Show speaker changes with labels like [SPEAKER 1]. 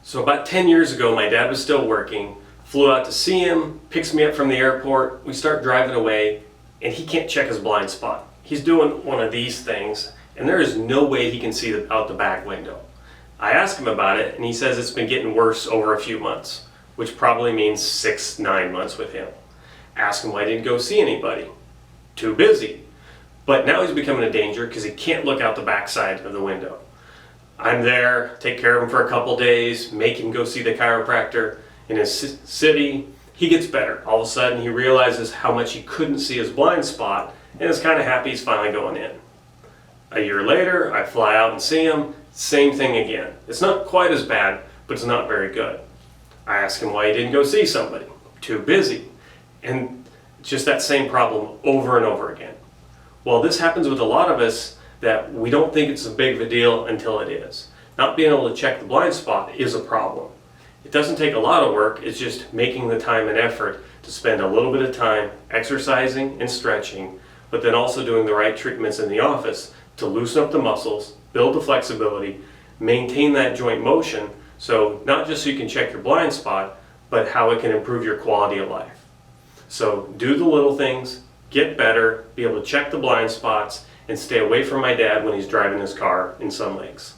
[SPEAKER 1] So about 10 years ago, my dad was still working, flew out to see him, picks me up from the airport, we start driving away, and he can't check his blind spot. He's doing one of these things, and there is no way he can see out the back window. I ask him about it, and he says it's been getting worse over a few months, which probably means 6-9 months with him. Ask him why he didn't go see anybody. Too busy. But now he's becoming a danger because he can't look out the back side of the window. I'm there, take care of him for a couple days, make him go see the chiropractor in his city. He gets better. All of a sudden he realizes how much he couldn't see his blind spot and is kind of happy he's finally going in. A year later, I fly out and see him, same thing again. It's not quite as bad, but it's not very good. I ask him why he didn't go see somebody. Too busy. And just that same problem over and over again. Well, this happens with a lot of us that we don't think it's as big of a deal until it is. Not being able to check the blind spot is a problem. It doesn't take a lot of work, it's just making the time and effort to spend a little bit of time exercising and stretching, but then also doing the right treatments in the office to loosen up the muscles, build the flexibility, maintain that joint motion, so not just so you can check your blind spot, but how it can improve your quality of life. So do the little things, get better, be able to check the blind spots, and stay away from my dad when he's driving his car in Sun Lakes.